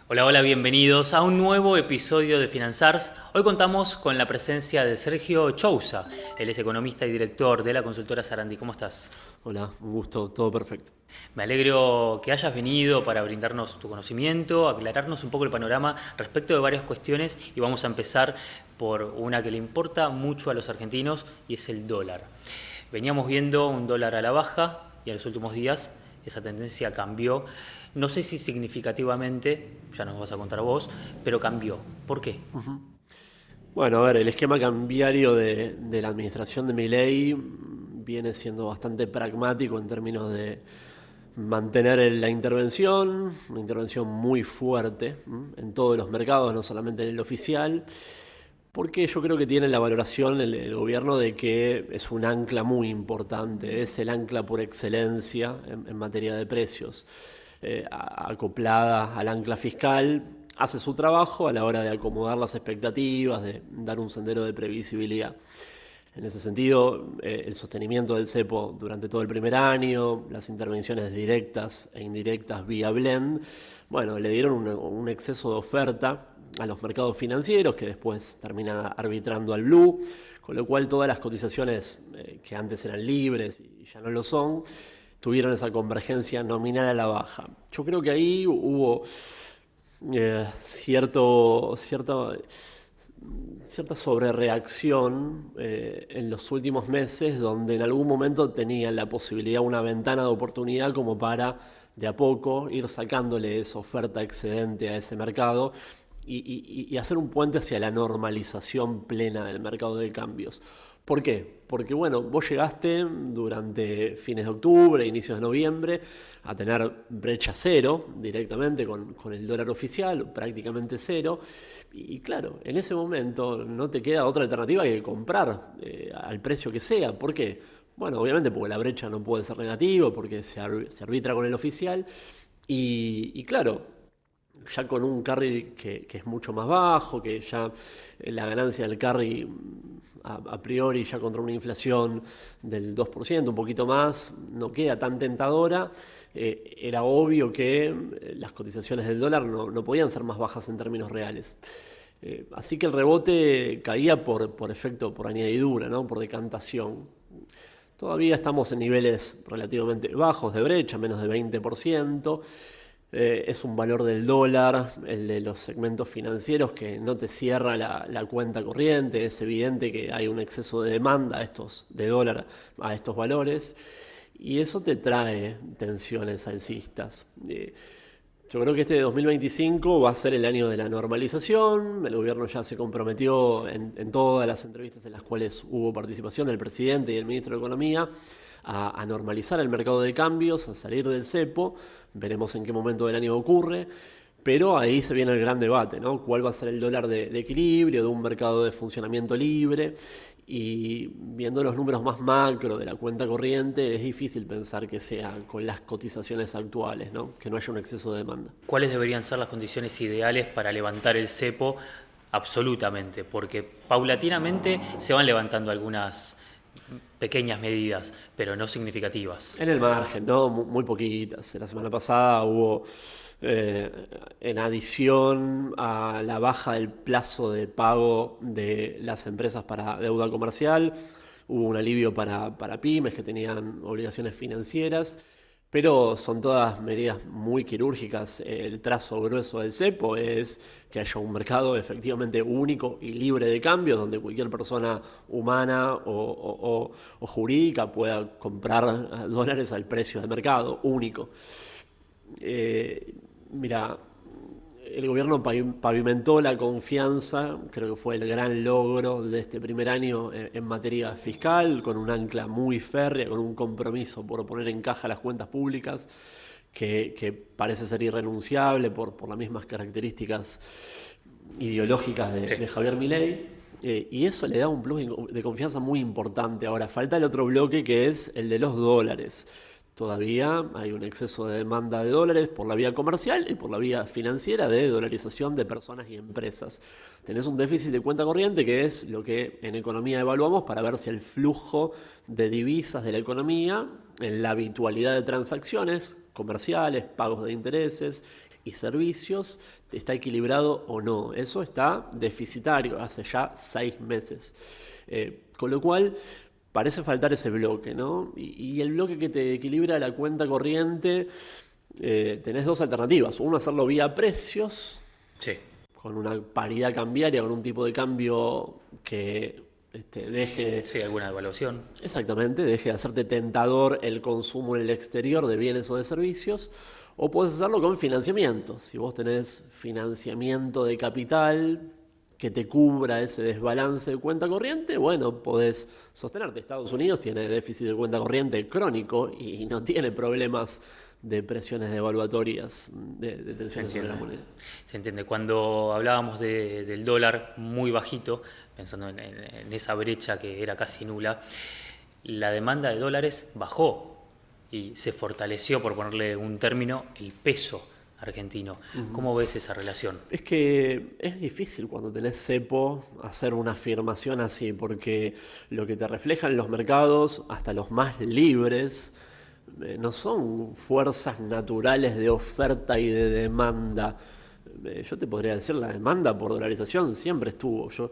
Hola, hola, bienvenidos a un nuevo episodio de Finanzars. Hoy contamos con la presencia de Sergio Chousa. Él es economista y director de la consultora Sarandí. ¿Cómo estás? Hola, un gusto, todo perfecto. Me alegro que hayas venido para brindarnos tu conocimiento, aclararnos un poco el panorama respecto de varias cuestiones y vamos a empezar por una que le importa mucho a los argentinos y es el dólar. Veníamos viendo un dólar a la baja y en los últimos días esa tendencia cambió. No sé si significativamente, ya nos vas a contar vos, pero cambió. ¿Por qué? Bueno, a ver, el esquema cambiario de la administración de Milei viene siendo bastante pragmático en términos de mantener la intervención, una intervención muy fuerte en todos los mercados, no solamente en el oficial, porque yo creo que tiene la valoración el gobierno de que es un ancla muy importante, es el ancla por excelencia en materia de precios. Acoplada al ancla fiscal, hace su trabajo a la hora de acomodar las expectativas, de dar un sendero de previsibilidad. En ese sentido, el sostenimiento del cepo durante todo el primer año, las intervenciones directas e indirectas vía blend, bueno, le dieron un exceso de oferta a los mercados financieros que después terminan arbitrando al blue, con lo cual todas las cotizaciones que antes eran libres y ya no lo son, tuvieron esa convergencia nominal a la baja. Yo creo que ahí hubo cierta sobrereacción en los últimos meses, donde en algún momento tenían la posibilidad, una ventana de oportunidad como para de a poco ir sacándole esa oferta excedente a ese mercado y hacer un puente hacia la normalización plena del mercado de cambios. ¿Por qué? Porque bueno, vos llegaste durante fines de octubre, inicios de noviembre, a tener brecha cero directamente con el dólar oficial, prácticamente cero. Y claro, en ese momento no te queda otra alternativa que comprar al precio que sea. ¿Por qué? Bueno, obviamente porque la brecha no puede ser negativa, porque se arbitra con el oficial. Y claro, ya con un carry que es mucho más bajo, que ya la ganancia del carry a priori ya contra una inflación del 2%, un poquito más, no queda tan tentadora. Era obvio que las cotizaciones del dólar no podían ser más bajas en términos reales. Así que el rebote caía por efecto, por añadidura, ¿no? Por decantación. Todavía estamos en niveles relativamente bajos de brecha, menos de 20%. Es un valor del dólar, el de los segmentos financieros, que no te cierra la cuenta corriente. Es evidente que hay un exceso de demanda de dólar a estos valores y eso te trae tensiones alcistas. Yo creo que este 2025 va a ser el año de la normalización. El gobierno ya se comprometió en todas las entrevistas en las cuales hubo participación del presidente y el ministro de Economía a normalizar el mercado de cambios, a salir del cepo. Veremos en qué momento del año ocurre. Pero ahí se viene el gran debate, ¿no? ¿Cuál va a ser el dólar de equilibrio, de un mercado de funcionamiento libre? Y viendo los números más macro de la cuenta corriente, es difícil pensar que sea con las cotizaciones actuales, ¿no? Que no haya un exceso de demanda. ¿Cuáles deberían ser las condiciones ideales para levantar el cepo? Absolutamente, porque paulatinamente se van levantando algunas pequeñas medidas, pero no significativas. En el margen, ¿no? Muy poquitas. La semana pasada hubo, en adición a la baja del plazo de pago de las empresas para deuda comercial, hubo un alivio para pymes que tenían obligaciones financieras, pero son todas medidas muy quirúrgicas. El trazo grueso del cepo es que haya un mercado efectivamente único y libre de cambios, donde cualquier persona humana o jurídica pueda comprar dólares al precio de mercado único. Mira, el gobierno pavimentó la confianza, creo que fue el gran logro de este primer año en materia fiscal, con un ancla muy férrea, con un compromiso por poner en caja las cuentas públicas, que parece ser irrenunciable por las mismas características ideológicas Sí. de Javier Milei. Y eso le da un plus de confianza muy importante. Ahora, falta el otro bloque que es el de los dólares. Todavía hay un exceso de demanda de dólares por la vía comercial y por la vía financiera de dolarización de personas y empresas. Tenés un déficit de cuenta corriente, que es lo que en economía evaluamos para ver si el flujo de divisas de la economía, en la habitualidad de transacciones comerciales, pagos de intereses y servicios está equilibrado o no. Eso está deficitario hace ya 6 meses. Con lo cual parece faltar ese bloque, ¿no? Y el bloque que te equilibra la cuenta corriente, tenés dos alternativas. Uno, hacerlo vía precios, Sí, con una paridad cambiaria, con un tipo de cambio que deje, sí, alguna evaluación. exactamente, deje de hacerte tentador el consumo en el exterior de bienes o de servicios. O puedes hacerlo con financiamiento. Si vos tenés financiamiento de capital que te cubra ese desbalance de cuenta corriente, bueno, podés sostenerte. Estados Unidos tiene déficit de cuenta corriente crónico y no tiene problemas de presiones devaluatorias, de tensiones sobre la moneda. Se entiende. Cuando hablábamos del dólar muy bajito, pensando en esa brecha que era casi nula, la demanda de dólares bajó y se fortaleció, por ponerle un término, el peso argentino. ¿Cómo ves esa relación? Es que es difícil cuando tenés cepo hacer una afirmación así, porque lo que te reflejan los mercados, hasta los más libres, no son fuerzas naturales de oferta y de demanda. Yo te podría decir, la demanda por dolarización siempre estuvo. Yo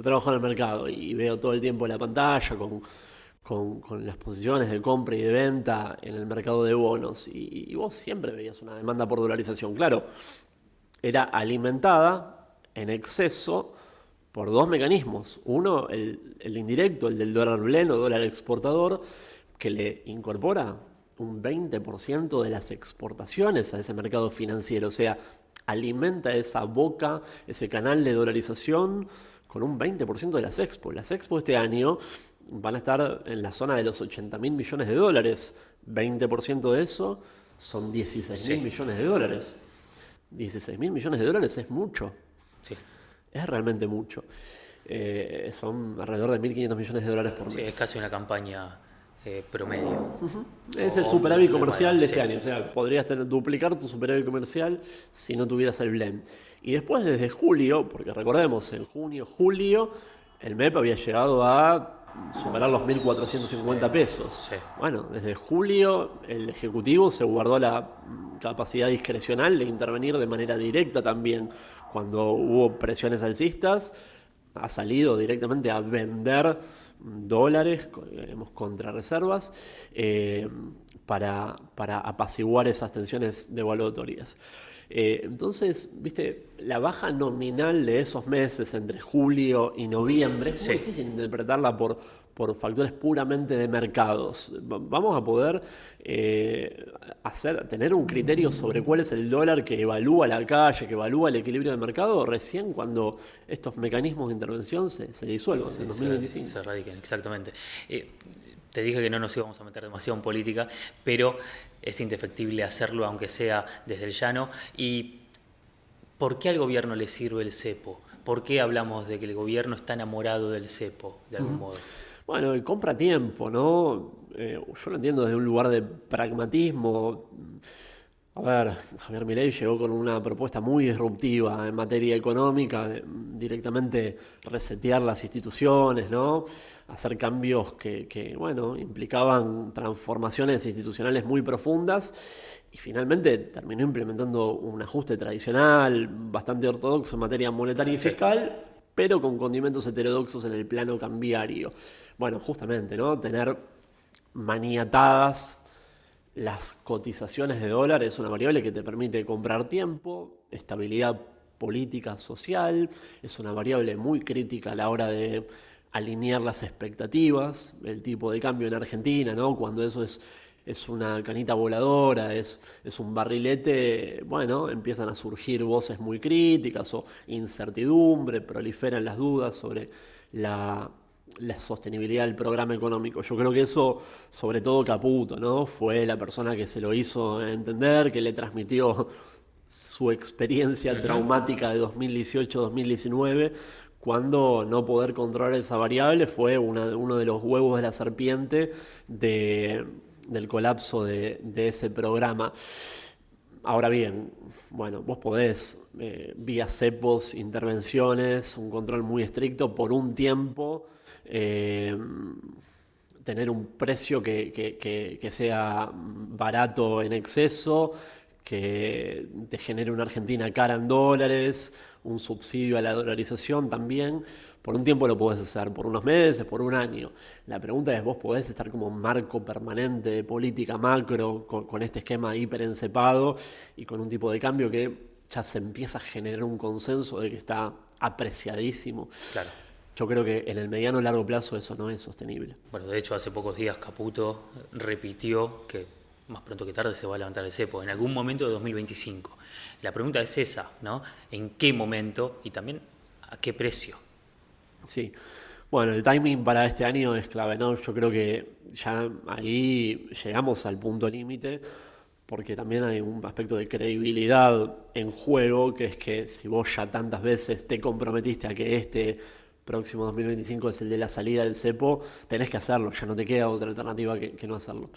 trabajo en el mercado y veo todo el tiempo la pantalla con las posiciones de compra y de venta en el mercado de bonos. Y vos siempre veías una demanda por dolarización. Claro, era alimentada en exceso por dos mecanismos. Uno, el indirecto, el del dólar blend o dólar exportador, que le incorpora un 20% de las exportaciones a ese mercado financiero. O sea, alimenta esa boca, ese canal de dolarización con un 20% de las expos. Las expos este año van a estar en la zona de los 80.000 millones de dólares. 20% de eso son 16.000 millones de dólares. 16.000 millones de dólares es mucho. Sí. Es realmente mucho. Son alrededor de 1.500 millones de dólares por mes. Sí, es casi una campaña promedio. Es el superávit comercial de este Sí. año. O sea, podrías duplicar tu superávit comercial si no tuvieras el blend. Y después, desde julio, porque recordemos, en junio, julio, el MEP había llegado a superar los 1.450 pesos. Sí. Bueno, desde julio el Ejecutivo se guardó la capacidad discrecional de intervenir de manera directa también. Cuando hubo presiones alcistas, ha salido directamente a vender dólares, contra reservas, para apaciguar esas tensiones devaluatorias. Entonces, viste, la baja nominal de esos meses entre julio y noviembre es muy difícil interpretarla por factores puramente de mercados. Vamos a poder tener un criterio sobre cuál es el dólar que evalúa la calle, que evalúa el equilibrio de mercado recién cuando estos mecanismos de intervención se disuelvan en 2025. Se radiquen, exactamente. Te dije que no nos íbamos a meter demasiado en política, pero es indefectible hacerlo, aunque sea desde el llano. ¿Y por qué al gobierno le sirve el cepo? ¿Por qué hablamos de que el gobierno está enamorado del cepo, de algún modo? Bueno, compra tiempo, ¿no? Yo lo entiendo desde un lugar de pragmatismo. A ver, Javier Milei llegó con una propuesta muy disruptiva en materia económica, directamente resetear las instituciones, ¿no? Hacer cambios que bueno, implicaban transformaciones institucionales muy profundas y finalmente terminó implementando un ajuste tradicional, bastante ortodoxo en materia monetaria y fiscal, pero con condimentos heterodoxos en el plano cambiario. Bueno, justamente, ¿no? Tener maniatadas las cotizaciones de dólar es una variable que te permite comprar tiempo, estabilidad política, social, es una variable muy crítica a la hora de alinear las expectativas, el tipo de cambio en Argentina, ¿no? Cuando eso es una canita voladora, es un barrilete, bueno, empiezan a surgir voces muy críticas o incertidumbre, proliferan las dudas sobre la sostenibilidad del programa económico. Yo creo que eso, sobre todo Caputo, ¿no? Fue la persona que se lo hizo entender, que le transmitió su experiencia traumática de 2018-2019, cuando no poder controlar esa variable fue uno de los huevos de la serpiente del colapso de ese programa. Ahora bien, bueno, vos podés, vía cepos, intervenciones, un control muy estricto por un tiempo, tener un precio que sea barato en exceso, que te genere una Argentina cara en dólares, un subsidio a la dolarización también. Por un tiempo lo podés hacer, por unos meses, por un año. La pregunta es, ¿vos podés estar como marco permanente de política macro con este esquema hiperencepado y con un tipo de cambio que ya se empieza a generar un consenso de que está apreciadísimo? Claro. Yo creo que en el mediano o largo plazo eso no es sostenible. Bueno, de hecho hace pocos días Caputo repitió que más pronto que tarde se va a levantar el cepo, en algún momento de 2025. La pregunta es esa, ¿no? ¿En qué momento y también a qué precio? Sí. Bueno, el timing para este año es clave, ¿no? Yo creo que ya ahí llegamos al punto límite, porque también hay un aspecto de credibilidad en juego, que es que si vos ya tantas veces te comprometiste a que este próximo 2025 es el de la salida del cepo, tenés que hacerlo, ya no te queda otra alternativa que no hacerlo.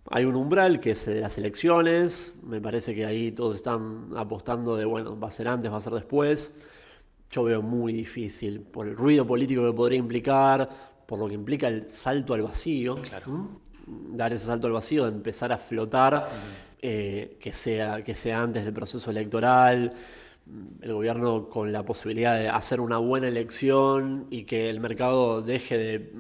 Hay un umbral que es el de las elecciones, me parece que ahí todos están apostando de, bueno, va a ser antes, va a ser después. Yo veo muy difícil, por el ruido político que podría implicar, por lo que implica el salto al vacío. Claro. Dar ese salto al vacío, de empezar a flotar, que sea antes del proceso electoral, el gobierno con la posibilidad de hacer una buena elección y que el mercado deje de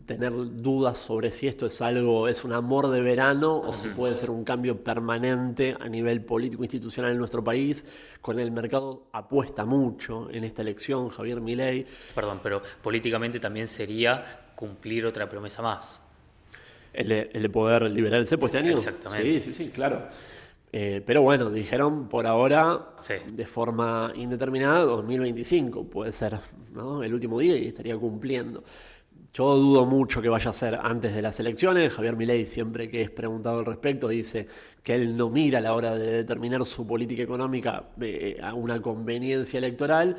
tener dudas sobre si esto es un amor de verano o si puede ser un cambio permanente a nivel político institucional en nuestro país. Con el mercado apuesta mucho en esta elección, Javier Milei. Perdón, pero políticamente también sería cumplir otra promesa más. El de poder liberar el cepo este año. Exactamente. Sí, claro. Pero bueno, dijeron por ahora, Sí. de forma indeterminada, 2025 puede ser, ¿no?, el último día y estaría cumpliendo. Yo dudo mucho que vaya a ser antes de las elecciones. Javier Milei, siempre que es preguntado al respecto, dice que él no mira a la hora de determinar su política económica a una conveniencia electoral.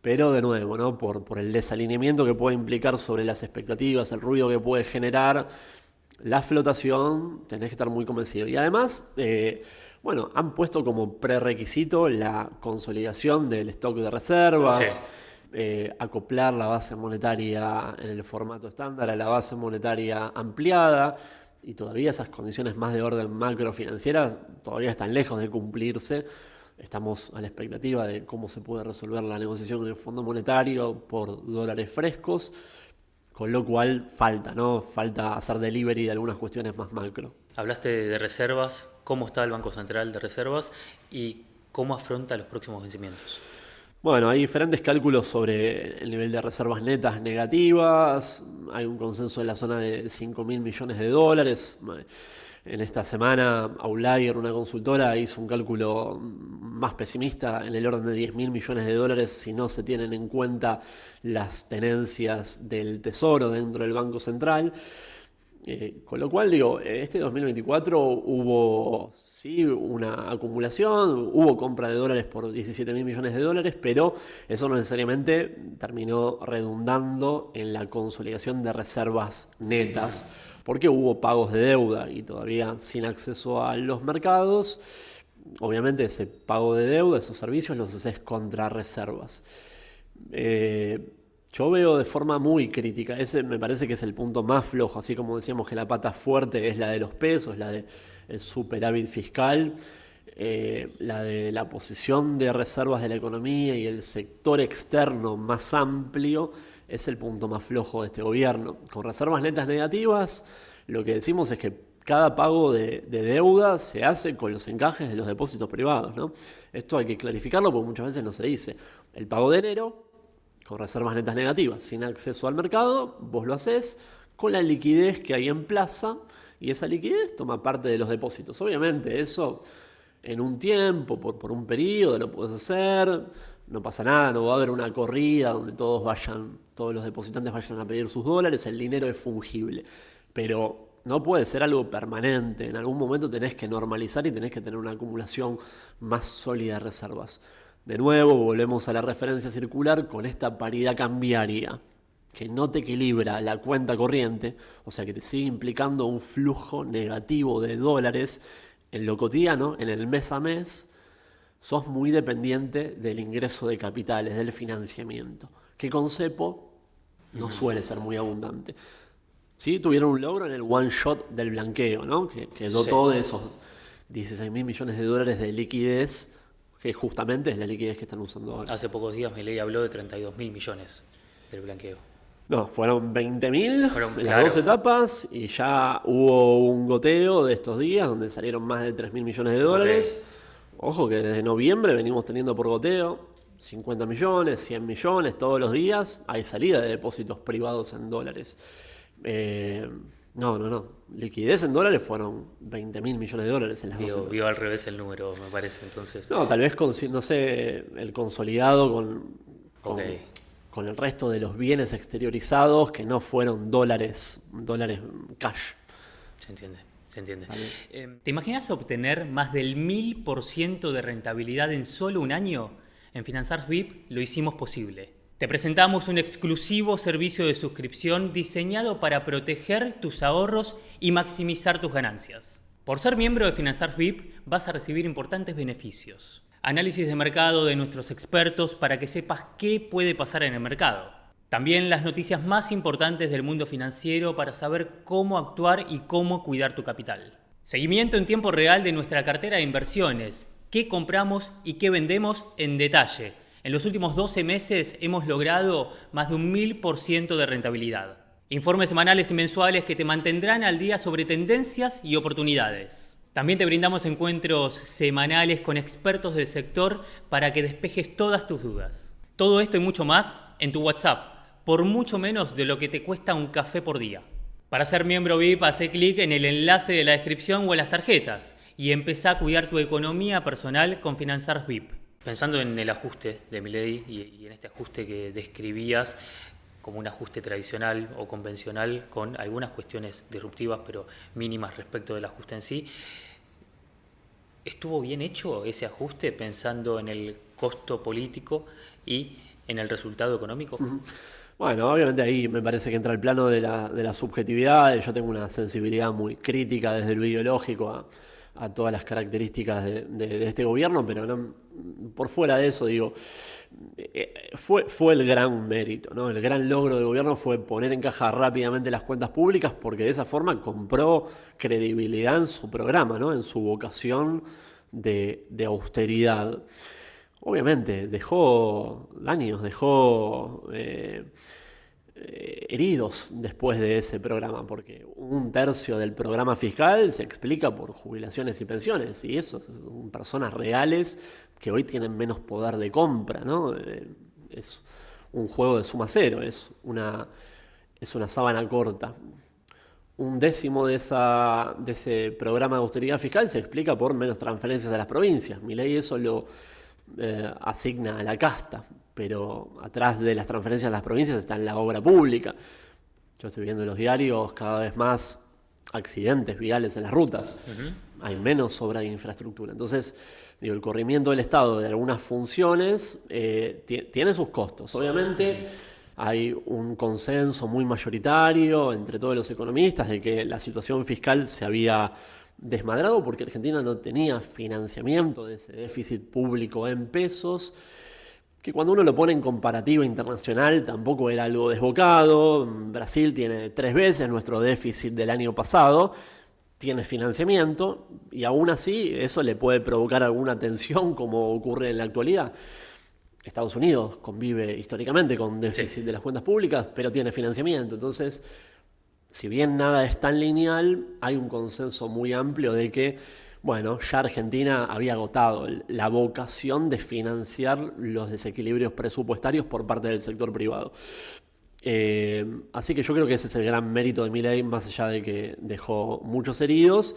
Pero de nuevo, ¿no?, por el desalineamiento que puede implicar sobre las expectativas, el ruido que puede generar, la flotación, tenés que estar muy convencido. Y además, bueno, han puesto como prerequisito la consolidación del stock de reservas. Sí. Acoplar la base monetaria en el formato estándar a la base monetaria ampliada, y todavía esas condiciones más de orden macrofinanciera todavía están lejos de cumplirse. Estamos a la expectativa de cómo se puede resolver la negociación con el Fondo Monetario por dólares frescos, con lo cual falta hacer delivery de algunas cuestiones más macro. Hablaste de reservas, cómo está el Banco Central de Reservas y cómo afronta los próximos vencimientos. Bueno, hay diferentes cálculos sobre el nivel de reservas netas negativas. Hay un consenso en la zona de 5.000 millones de dólares. En esta semana, Outlier, una consultora, hizo un cálculo más pesimista en el orden de 10.000 millones de dólares si no se tienen en cuenta las tenencias del Tesoro dentro del Banco Central. Con lo cual, digo, este 2024 hubo una acumulación, hubo compra de dólares por 17.000 millones de dólares, pero eso no necesariamente terminó redundando en la consolidación de reservas netas, porque hubo pagos de deuda y todavía sin acceso a los mercados. Obviamente ese pago de deuda, esos servicios los haces contra reservas. Yo veo de forma muy crítica, ese me parece que es el punto más flojo, así como decíamos que la pata fuerte es la de los pesos, la del superávit fiscal, la de la posición de reservas de la economía y el sector externo más amplio es el punto más flojo de este gobierno. Con reservas netas negativas, lo que decimos es que cada pago de deuda se hace con los encajes de los depósitos privados, ¿no? Esto hay que clarificarlo porque muchas veces no se dice. El pago de enero, con reservas netas negativas, sin acceso al mercado, vos lo haces con la liquidez que hay en plaza y esa liquidez toma parte de los depósitos. Obviamente eso en un tiempo, por un periodo lo puedes hacer, no pasa nada, no va a haber una corrida donde todos los depositantes vayan a pedir sus dólares, el dinero es fungible, pero no puede ser algo permanente. En algún momento tenés que normalizar y tenés que tener una acumulación más sólida de reservas. De nuevo, volvemos a la referencia circular con esta paridad cambiaria que no te equilibra la cuenta corriente, o sea que te sigue implicando un flujo negativo de dólares en lo cotidiano, en el mes a mes. Sos muy dependiente del ingreso de capitales, del financiamiento, que con cepo no suele ser muy abundante. Sí, tuvieron un logro en el one shot del blanqueo, ¿no? Que dotó de 16.000 millones de dólares de liquidez, que justamente es la liquidez que están usando ahora. Hace pocos días Milei habló de 32.000 millones del blanqueo. No, fueron 20.000 en las claro. 2 etapas y ya hubo un goteo de estos días donde salieron más de 3.000 millones de dólares. Ojo que desde noviembre venimos teniendo por goteo 50 millones, 100 millones todos los días. Hay salida de depósitos privados en dólares. No. Liquidez en dólares fueron 20.000 millones de dólares en las 2 etapas. Vio al revés el número, me parece, entonces. No, tal vez, no sé, el consolidado Ok. con el resto de los bienes exteriorizados que no fueron dólares cash. Se entiende. Tal vez. ¿Te imaginas obtener más del 1000% de rentabilidad en solo un año? En Finanzars VIP lo hicimos posible. Te presentamos un exclusivo servicio de suscripción diseñado para proteger tus ahorros y maximizar tus ganancias. Por ser miembro de Finanzars VIP vas a recibir importantes beneficios. Análisis de mercado de nuestros expertos para que sepas qué puede pasar en el mercado. También las noticias más importantes del mundo financiero para saber cómo actuar y cómo cuidar tu capital. Seguimiento en tiempo real de nuestra cartera de inversiones, qué compramos y qué vendemos en detalle. En los últimos 12 meses hemos logrado más de un 1000% de rentabilidad. Informes semanales y mensuales que te mantendrán al día sobre tendencias y oportunidades. También te brindamos encuentros semanales con expertos del sector para que despejes todas tus dudas. Todo esto y mucho más en tu WhatsApp, por mucho menos de lo que te cuesta un café por día. Para ser miembro VIP, hace clic en el enlace de la descripción o en las tarjetas y empezá a cuidar tu economía personal con Finanzars VIP. Pensando en el ajuste de Milei y en este ajuste que describías como un ajuste tradicional o convencional con algunas cuestiones disruptivas pero mínimas respecto del ajuste en sí, ¿estuvo bien hecho ese ajuste pensando en el costo político y en el resultado económico? Bueno, obviamente ahí me parece que entra el plano de la subjetividad. Yo tengo una sensibilidad muy crítica desde lo ideológico a todas las características de este gobierno, pero no, por fuera de eso, digo, fue el gran mérito, ¿no? El gran logro del gobierno fue poner en caja rápidamente las cuentas públicas porque de esa forma compró credibilidad en su programa, ¿no? En su vocación de austeridad. Obviamente, dejó daños, dejó heridos después de ese programa, porque 1/3 del programa fiscal se explica por jubilaciones y pensiones, y eso son personas reales que hoy tienen menos poder de compra, ¿no? Es un juego de suma cero, es una sábana corta. 1/10 de ese programa de austeridad fiscal se explica por menos transferencias a las provincias. Milei eso lo asigna a la casta, pero atrás de las transferencias a las provincias está en la obra pública. Yo estoy viendo en los diarios cada vez más accidentes viales en las rutas. Hay menos obra de infraestructura. Entonces, digo, el corrimiento del Estado de algunas funciones tiene sus costos. Obviamente hay un consenso muy mayoritario entre todos los economistas de que la situación fiscal se había desmadrado porque Argentina no tenía financiamiento de ese déficit público en pesos, que cuando uno lo pone en comparativa internacional tampoco era algo desbocado. Brasil tiene 3 veces nuestro déficit del año pasado, tiene financiamiento y aún así eso le puede provocar alguna tensión como ocurre en la actualidad. Estados Unidos convive históricamente con déficit de las cuentas públicas, pero tiene financiamiento. Entonces, si bien nada es tan lineal, hay un consenso muy amplio de que, bueno, ya Argentina había agotado la vocación de financiar los desequilibrios presupuestarios por parte del sector privado. Así que yo creo que ese es el gran mérito de Milei, más allá de que dejó muchos heridos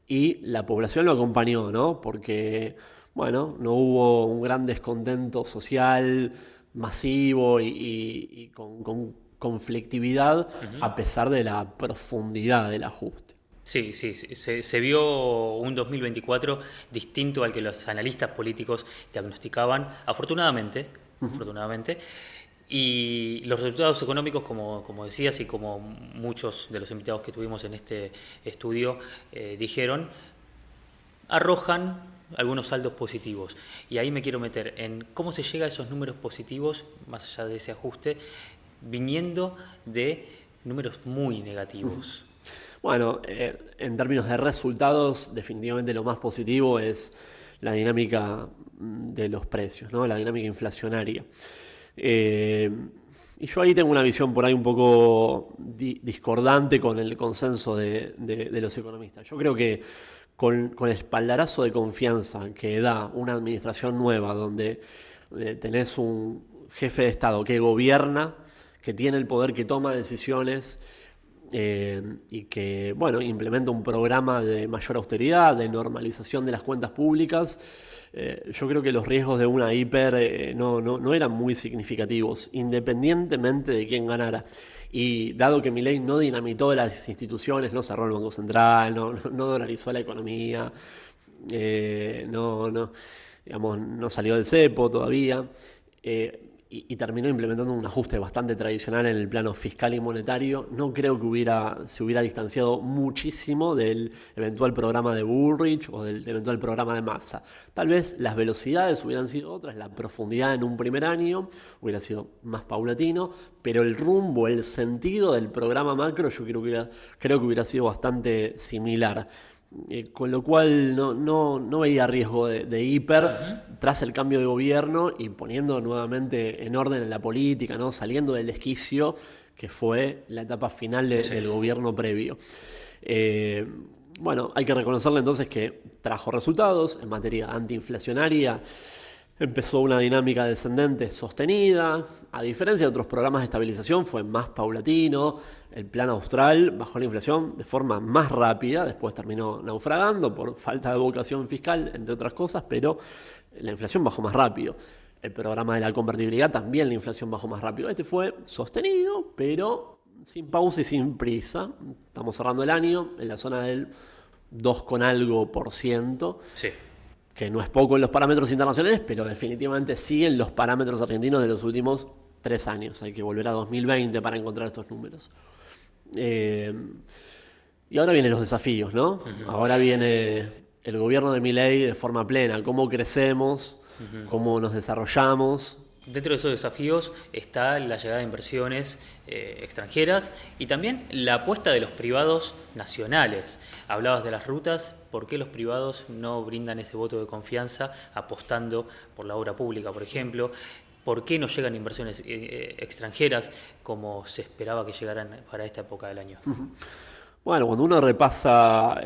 y la población lo acompañó, ¿no? Porque, bueno, no hubo un gran descontento social masivo y con conflictividad a pesar de la profundidad del ajuste. Sí, se vio un 2024 distinto al que los analistas políticos diagnosticaban, afortunadamente, y los resultados económicos, como decías y como muchos de los invitados que tuvimos en este estudio dijeron, arrojan algunos saldos positivos. Y ahí me quiero meter en cómo se llega a esos números positivos, más allá de ese ajuste, viniendo de números muy negativos. Bueno, en términos de resultados, definitivamente lo más positivo es la dinámica de los precios, ¿no? La dinámica inflacionaria. Eh, y yo ahí tengo una visión por ahí un poco discordante con el consenso de los economistas. Yo creo que con el espaldarazo de confianza que da una administración nueva, donde tenés un jefe de Estado que gobierna, que tiene el poder, que toma decisiones, y que, bueno, implementa un programa de mayor austeridad, de normalización de las cuentas públicas. Yo creo que los riesgos de una hiper no eran muy significativos, independientemente de quién ganara. Y dado que Milei no dinamitó las instituciones, no cerró el Banco Central, no dolarizó la economía, digamos, no salió del cepo todavía, y terminó implementando un ajuste bastante tradicional en el plano fiscal y monetario, no creo que se hubiera distanciado muchísimo del eventual programa de Bullrich o del eventual programa de Massa. Tal vez las velocidades hubieran sido otras, la profundidad en un primer año hubiera sido más paulatino, pero el rumbo, el sentido del programa macro yo creo que hubiera sido bastante similar. Con lo cual no veía riesgo de hiper tras el cambio de gobierno y poniendo nuevamente en orden en la política, ¿no? Saliendo del esquicio que fue la etapa final del gobierno previo. Bueno, hay que reconocerle entonces que trajo resultados en materia antiinflacionaria. Empezó una dinámica descendente sostenida. A diferencia de otros programas de estabilización, fue más paulatino. El plan austral bajó la inflación de forma más rápida, después terminó naufragando por falta de vocación fiscal, entre otras cosas, pero la inflación bajó más rápido. El programa de la convertibilidad también la inflación bajó más rápido. Este fue sostenido, pero sin pausa y sin prisa. Estamos cerrando el año en la zona del 2 con algo por ciento. Sí. Que no es poco en los parámetros internacionales, pero definitivamente sí en los parámetros argentinos de los últimos 3 años. Hay que volver a 2020 para encontrar estos números. Y ahora vienen los desafíos, ¿no? Ahora viene el gobierno de Milei de forma plena. ¿Cómo crecemos? ¿Cómo nos desarrollamos? Dentro de esos desafíos está la llegada de inversiones extranjeras y también la apuesta de los privados nacionales. Hablabas de las rutas, ¿por qué los privados no brindan ese voto de confianza apostando por la obra pública, por ejemplo? ¿Por qué no llegan inversiones extranjeras como se esperaba que llegaran para esta época del año? Bueno, cuando uno repasa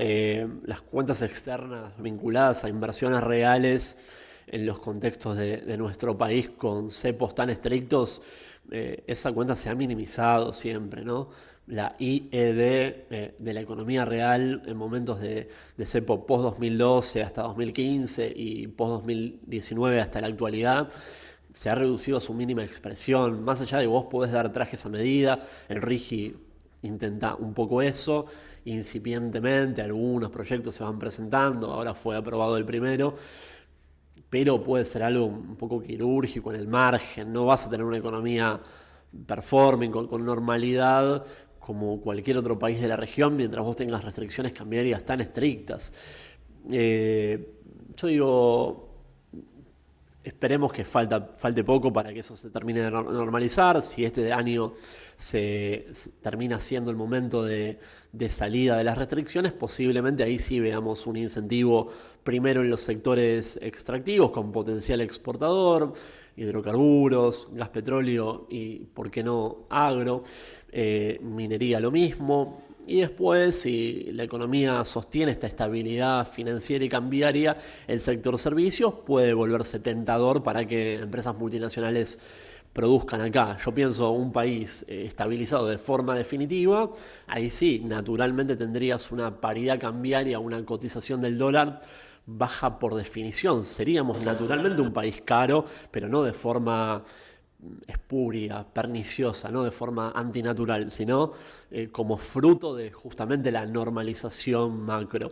las cuentas externas vinculadas a inversiones reales en los contextos de nuestro país con cepos tan estrictos, esa cuenta se ha minimizado siempre, ¿no? La IED de la economía real en momentos de cepo post-2012 hasta 2015 y post-2019 hasta la actualidad se ha reducido a su mínima expresión. Más allá de vos podés dar trajes a medida, el RIGI intenta un poco eso, incipientemente, algunos proyectos se van presentando, ahora fue aprobado el primero, pero puede ser algo un poco quirúrgico en el margen, no vas a tener una economía performing, con normalidad, como cualquier otro país de la región, mientras vos tengas restricciones cambiarias tan estrictas. Yo digo, esperemos que falte poco para que eso se termine de normalizar. Si este año se termina siendo el momento de salida de las restricciones, posiblemente ahí sí veamos un incentivo primero en los sectores extractivos con potencial exportador, hidrocarburos, gas, petróleo y, ¿por qué no, agro? Minería lo mismo. Y después, si la economía sostiene esta estabilidad financiera y cambiaria, el sector servicios puede volverse tentador para que empresas multinacionales produzcan acá. Yo pienso un país estabilizado de forma definitiva, ahí sí, naturalmente tendrías una paridad cambiaria, una cotización del dólar baja por definición. Seríamos naturalmente un país caro, pero no de forma espuria, perniciosa, no de forma antinatural, sino como fruto de justamente la normalización macro.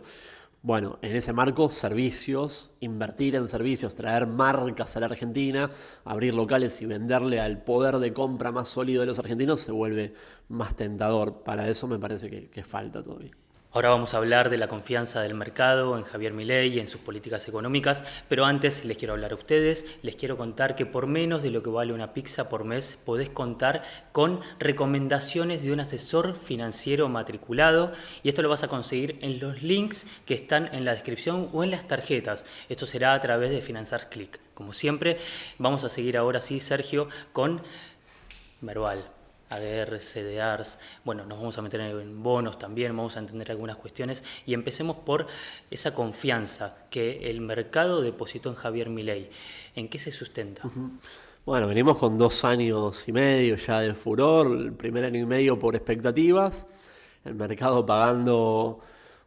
Bueno, en ese marco, servicios, invertir en servicios, traer marcas a la Argentina, abrir locales y venderle al poder de compra más sólido de los argentinos se vuelve más tentador. Para eso me parece que falta todavía. Ahora vamos a hablar de la confianza del mercado en Javier Milei y en sus políticas económicas, pero antes les quiero hablar a ustedes, les quiero contar que por menos de lo que vale una pizza por mes podés contar con recomendaciones de un asesor financiero matriculado, y esto lo vas a conseguir en los links que están en la descripción o en las tarjetas. Esto será a través de Finanzar Click. Como siempre, vamos a seguir ahora sí, Sergio, con Merval. ADR, CDRs, bueno, nos vamos a meter en bonos también, vamos a entender algunas cuestiones y empecemos por esa confianza que el mercado depositó en Javier Milei. ¿En qué se sustenta? Bueno, venimos con 2 años y medio ya de furor, el primer año y medio por expectativas, el mercado pagando,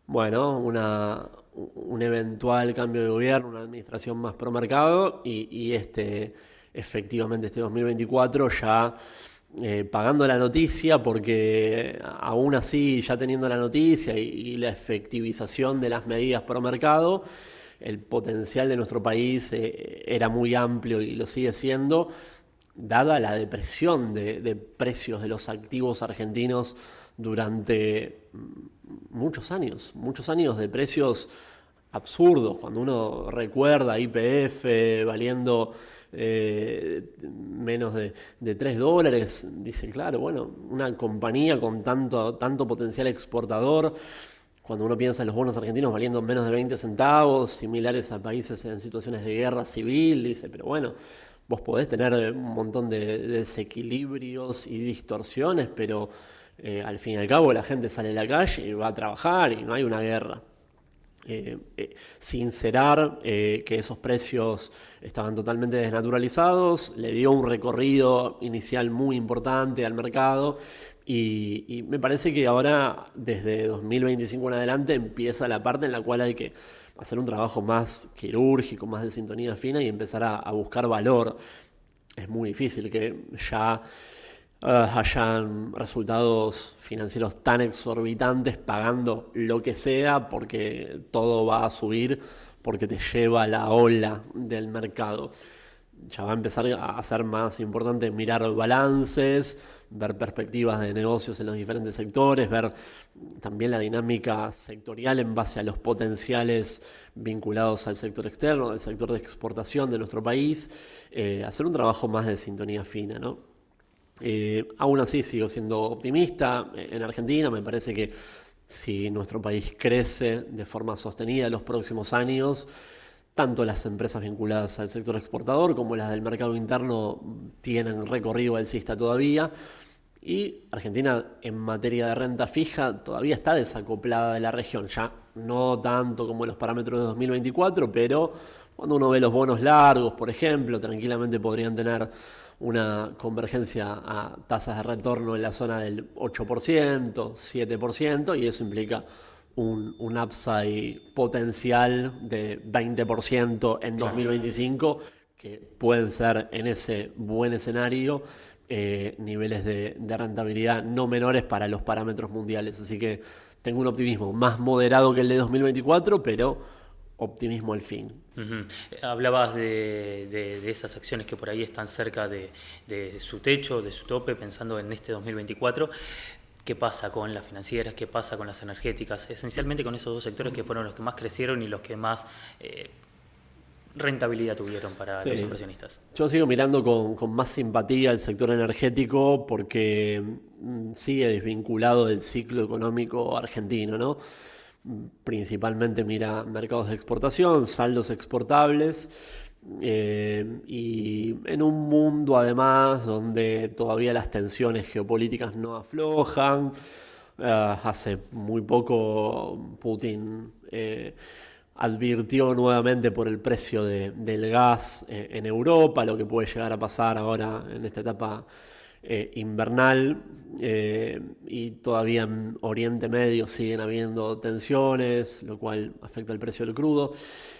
bueno, un eventual cambio de gobierno, una administración más pro mercado y efectivamente este 2024 ya pagando la noticia, porque aún así, ya teniendo la noticia y la efectivización de las medidas pro mercado, el potencial de nuestro país era muy amplio y lo sigue siendo, dada la depresión de precios de los activos argentinos durante muchos años de precios absurdos. Cuando uno recuerda YPF valiendo menos de $3, dice, claro, bueno, una compañía con tanto potencial exportador. Cuando uno piensa en los bonos argentinos valiendo menos de 20 centavos, similares a países en situaciones de guerra civil, dice, pero bueno, vos podés tener un montón de desequilibrios y distorsiones, pero al fin y al cabo la gente sale a la calle y va a trabajar y no hay una guerra. Sincerar que esos precios estaban totalmente desnaturalizados, le dio un recorrido inicial muy importante al mercado y me parece que ahora desde 2025 en adelante empieza la parte en la cual hay que hacer un trabajo más quirúrgico, más de sintonía fina y empezar a buscar valor. Es muy difícil que ya hayan resultados financieros tan exorbitantes pagando lo que sea, porque todo va a subir, porque te lleva la ola del mercado. Ya va a empezar a ser más importante mirar balances, ver perspectivas de negocios en los diferentes sectores, ver también la dinámica sectorial en base a los potenciales vinculados al sector externo, al sector de exportación de nuestro país, hacer un trabajo más de sintonía fina, ¿no? Aún así sigo siendo optimista en Argentina. Me parece que si nuestro país crece de forma sostenida en los próximos años, tanto las empresas vinculadas al sector exportador como las del mercado interno tienen recorrido alcista todavía. Y Argentina en materia de renta fija todavía está desacoplada de la región, ya no tanto como los parámetros de 2024, pero cuando uno ve los bonos largos, por ejemplo, tranquilamente podrían tener una convergencia a tasas de retorno en la zona del 8%, 7%, y eso implica un upside potencial de 20% en 2025, que pueden ser en ese buen escenario niveles de rentabilidad no menores para los parámetros mundiales. Así que tengo un optimismo más moderado que el de 2024, pero optimismo al fin. Hablabas de esas acciones que por ahí están cerca de su techo, de su tope, pensando en este 2024. ¿Qué pasa con las financieras? ¿Qué pasa con las energéticas? Esencialmente con esos dos sectores que fueron los que más crecieron y los que más rentabilidad tuvieron para los inversionistas. Yo sigo mirando con más simpatía el sector energético porque sigue desvinculado del ciclo económico argentino, ¿no? Principalmente mira mercados de exportación, saldos exportables, y en un mundo además donde todavía las tensiones geopolíticas no aflojan. Hace muy poco Putin advirtió nuevamente por el precio del gas en Europa, lo que puede llegar a pasar ahora en esta etapa invernal, y todavía en Oriente Medio siguen habiendo tensiones, lo cual afecta el precio del crudo.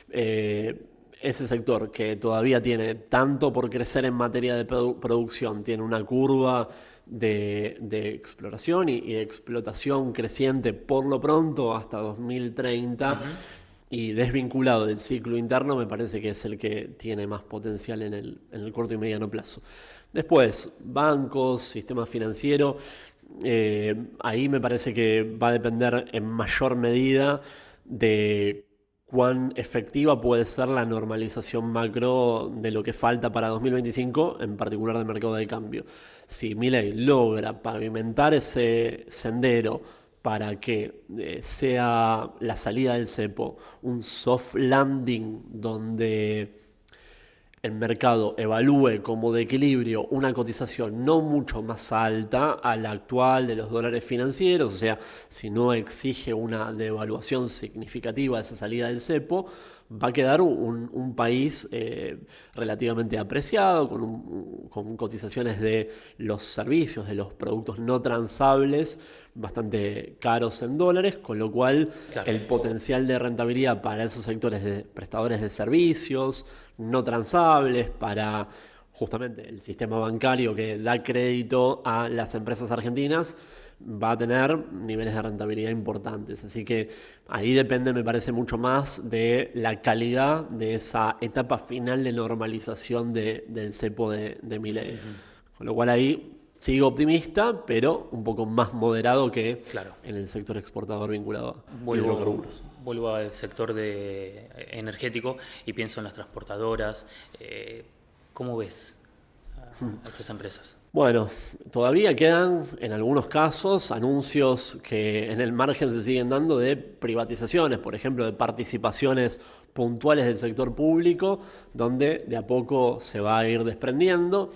Ese sector que todavía tiene tanto por crecer en materia de producción, tiene una curva de exploración y de explotación creciente por lo pronto hasta 2030, y desvinculado del ciclo interno, me parece que es el que tiene más potencial en el corto y mediano plazo. Después, bancos, sistema financiero, Ahí me parece que va a depender en mayor medida de cuán efectiva puede ser la normalización macro de lo que falta para 2025, en particular del mercado de cambio. Si Milei logra pavimentar ese sendero para que sea la salida del cepo un soft landing donde el mercado evalúe como de equilibrio una cotización no mucho más alta a la actual de los dólares financieros, o sea, si no exige una devaluación significativa de esa salida del cepo, va a quedar un país relativamente apreciado, con cotizaciones de los servicios, de los productos no transables, bastante caros en dólares, con lo cual Claro. el potencial de rentabilidad para esos sectores de prestadores de servicios no transables, para justamente el sistema bancario que da crédito a las empresas argentinas, va a tener niveles de rentabilidad importantes. Así que ahí depende, me parece, mucho más de la calidad de esa etapa final de normalización del cepo de Milei. Con lo cual ahí sigo optimista, pero un poco más moderado que Claro. en el sector exportador vinculado a Vuelvo, hidrocarburos. vuelvo al sector energético y pienso en las transportadoras. ¿Cómo ves a esas empresas? Bueno, todavía quedan en algunos casos anuncios que en el margen se siguen dando de privatizaciones, por ejemplo, de participaciones puntuales del sector público, donde de a poco se va a ir desprendiendo.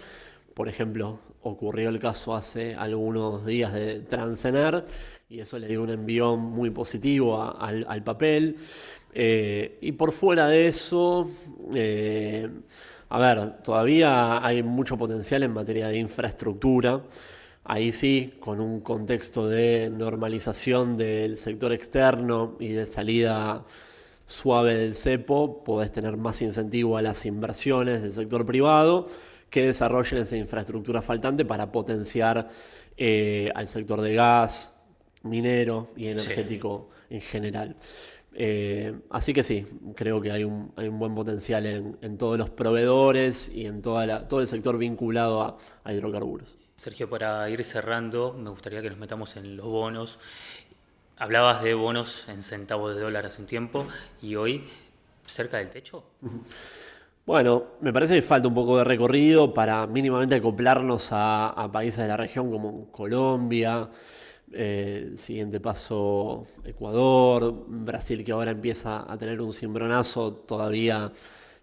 Por ejemplo, ocurrió el caso hace algunos días de Transener y eso le dio un envión muy positivo al papel. Y por fuera de eso, a ver, todavía hay mucho potencial en materia de infraestructura. Ahí sí, con un contexto de normalización del sector externo y de salida suave del cepo, podés tener más incentivo a las inversiones del sector privado que desarrollen esa infraestructura faltante para potenciar al sector de gas, minero y energético en general. Así que sí, creo que hay un buen potencial en todos los proveedores y en todo el sector vinculado a hidrocarburos. Sergio, para ir cerrando, me gustaría que nos metamos en los bonos. Hablabas de bonos en centavos de dólar hace un tiempo y hoy cerca del techo. Bueno, me parece que falta un poco de recorrido para mínimamente acoplarnos a países de la región como Colombia, el siguiente paso Ecuador, Brasil, que ahora empieza a tener un cimbronazo, todavía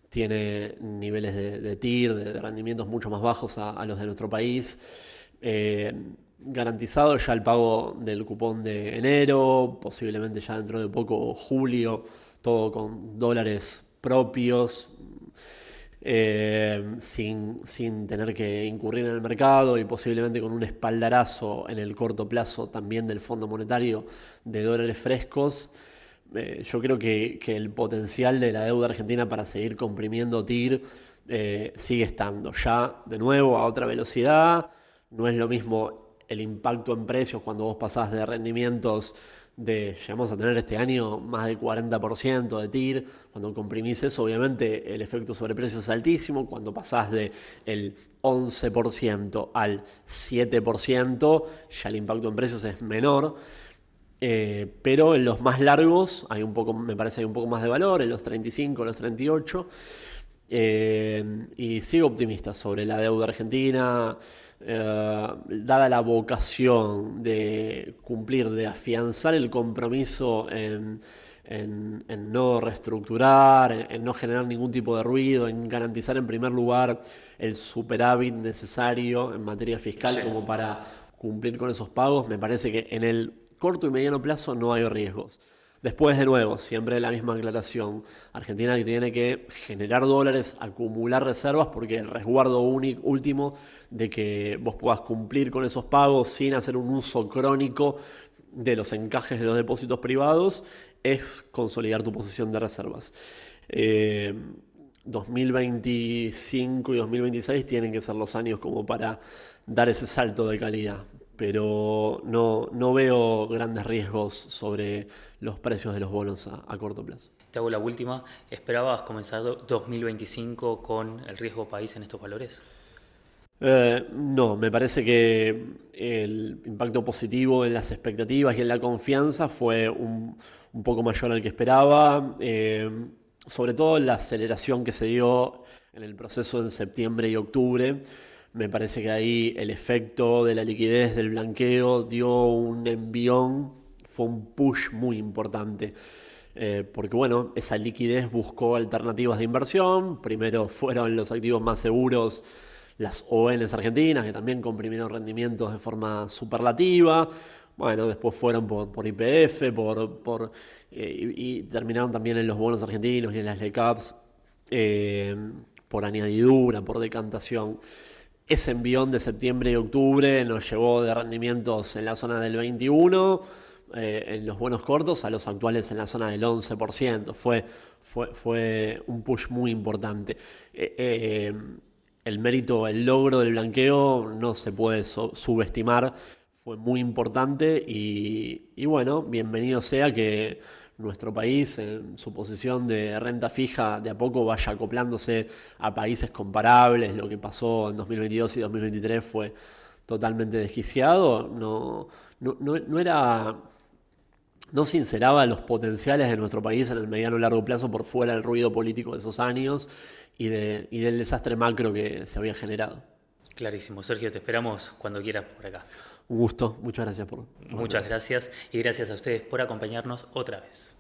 tiene niveles de TIR, de rendimientos mucho más bajos a los de nuestro país. Garantizado ya el pago del cupón de enero, posiblemente ya dentro de poco julio, todo con dólares propios, sin tener que incurrir en el mercado y posiblemente con un espaldarazo en el corto plazo también del Fondo Monetario de dólares frescos. Yo creo que el potencial de la deuda argentina para seguir comprimiendo TIR sigue estando ya de nuevo a otra velocidad. No es lo mismo el impacto en precios cuando vos pasás de rendimientos llegamos a tener este año más del 40% de TIR. Cuando comprimís eso, obviamente el efecto sobre precios es altísimo. Cuando pasás del 11% al 7%, ya el impacto en precios es menor. Pero en los más largos me parece que hay un poco más de valor, en los 35, los 38. Y sigo optimista sobre la deuda argentina, dada la vocación de cumplir, de afianzar el compromiso en no reestructurar, en no generar ningún tipo de ruido, en garantizar en primer lugar el superávit necesario en materia fiscal como para cumplir con esos pagos. Me parece que en el corto y mediano plazo no hay riesgos. Después, de nuevo, siempre la misma aclaración. Argentina tiene que generar dólares, acumular reservas, porque el resguardo último de que vos puedas cumplir con esos pagos sin hacer un uso crónico de los encajes de los depósitos privados es consolidar tu posición de reservas. 2025 y 2026 tienen que ser los años como para dar ese salto de calidad, pero no veo grandes riesgos sobre los precios de los bonos a corto plazo. Te hago la última. ¿Esperabas comenzar 2025 con el riesgo país en estos valores? No, me parece que el impacto positivo en las expectativas y en la confianza fue un poco mayor al que esperaba, sobre todo la aceleración que se dio en el proceso en septiembre y octubre. Me parece que ahí el efecto de la liquidez del blanqueo dio un envión, fue un push muy importante. Porque bueno, esa liquidez buscó alternativas de inversión. Primero fueron los activos más seguros, las ONs argentinas, que también comprimieron rendimientos de forma superlativa. Bueno, después fueron por YPF, y terminaron también en los bonos argentinos y en las LECAPs, eh, por añadidura, por decantación. Ese envión de septiembre y octubre nos llevó de rendimientos en la zona del 21, en los bonos cortos, a los actuales en la zona del 11%. Fue un push muy importante. El mérito, el logro del blanqueo no se puede subestimar. Fue muy importante y bueno, bienvenido sea que nuestro país, en su posición de renta fija, de a poco vaya acoplándose a países comparables. Lo que pasó en 2022 y 2023 fue totalmente desquiciado. No era, no sinceraba los potenciales de nuestro país en el mediano y largo plazo por fuera del ruido político de esos años y del desastre macro que se había generado. Clarísimo, Sergio, te esperamos cuando quieras por acá. Un gusto, muchas gracias por la Muchas invitación. gracias y gracias a ustedes por acompañarnos otra vez.